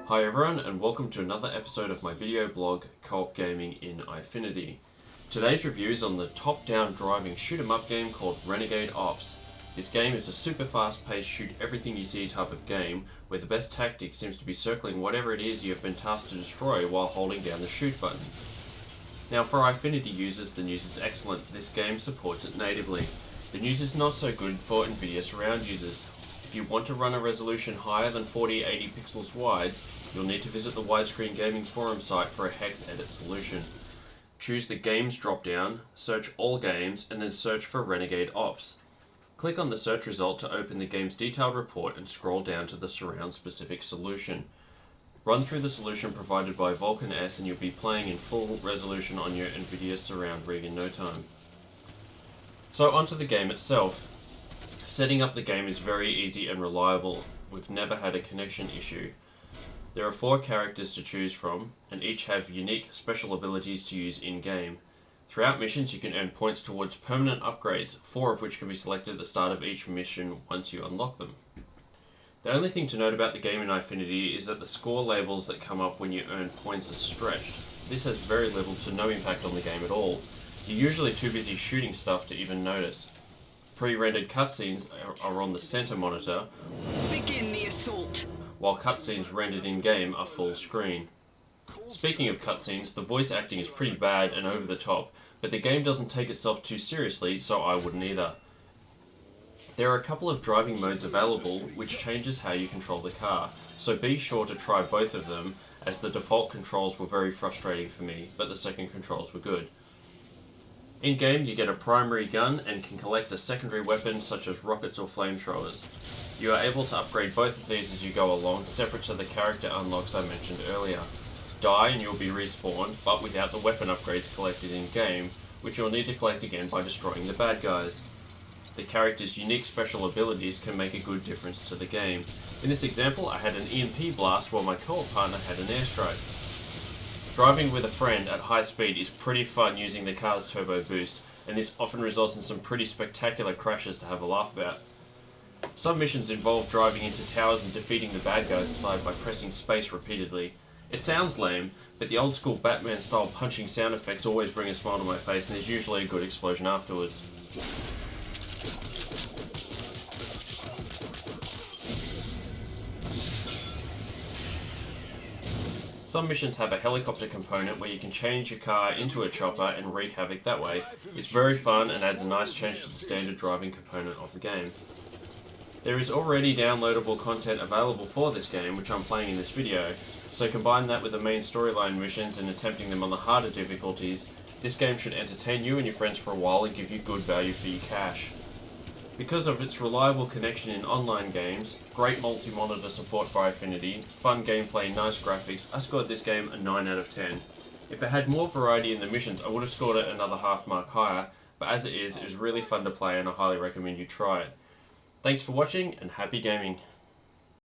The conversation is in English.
Hi everyone, and welcome to another episode of my video blog, Co-op Gaming in Eyefinity. Today's review is on the top-down driving shoot-'em-up game called Renegade Ops. This game is a super fast-paced shoot-everything-you-see type of game, where the best tactic seems to be circling whatever it is you have been tasked to destroy while holding down the shoot button. Now for Eyefinity users, the news is excellent. This game supports it natively. The news is not so good for Nvidia surround users. If you want to run a resolution higher than 4080 pixels wide, you'll need to visit the Widescreen Gaming forum site for a hex edit solution. Choose the Games drop-down, search all games, and then search for Renegade Ops. Click on the search result to open the game's detailed report and scroll down to the surround-specific solution. Run through the solution provided by Vulkan S and you'll be playing in full resolution on your Nvidia surround rig in no time. So onto the game itself. Setting up the game is very easy and reliable. We've never had a connection issue. There are 4 characters to choose from, and each have unique special abilities to use in-game. Throughout missions you can earn points towards permanent upgrades, 4 of which can be selected at the start of each mission once you unlock them. The only thing to note about the game in Eyefinity is that the score labels that come up when you earn points are stretched. This has very little to no impact on the game at all. You're usually too busy shooting stuff to even notice. Pre-rendered cutscenes are on the center monitor. Begin the assault. While cutscenes rendered in-game are full screen. Speaking of cutscenes, the voice acting is pretty bad and over the top, but the game doesn't take itself too seriously, so I wouldn't either. There are a couple of driving modes available, which changes how you control the car, so be sure to try both of them, as the default controls were very frustrating for me, but the second controls were good. In-game, you get a primary gun and can collect a secondary weapon such as rockets or flamethrowers. You are able to upgrade both of these as you go along, separate to the character unlocks I mentioned earlier. Die and you'll be respawned, but without the weapon upgrades collected in-game, which you'll need to collect again by destroying the bad guys. The character's unique special abilities can make a good difference to the game. In this example, I had an EMP blast while my co-op partner had an airstrike. Driving with a friend at high speed is pretty fun using the car's turbo boost, and this often results in some pretty spectacular crashes to have a laugh about. Some missions involve driving into towers and defeating the bad guys inside by pressing space repeatedly. It sounds lame, but the old school Batman style punching sound effects always bring a smile to my face, and there's usually a good explosion afterwards. Some missions have a helicopter component where you can change your car into a chopper and wreak havoc that way. It's very fun and adds a nice change to the standard driving component of the game. There is already downloadable content available for this game, which I'm playing in this video, so combine that with the main storyline missions and attempting them on the harder difficulties, this game should entertain you and your friends for a while and give you good value for your cash. Because of its reliable connection in online games, great multi-monitor support for Eyefinity, fun gameplay, nice graphics, I scored this game a 9 out of 10. If it had more variety in the missions, I would have scored it another half mark higher, but as it is, it was really fun to play and I highly recommend you try it. Thanks for watching and happy gaming!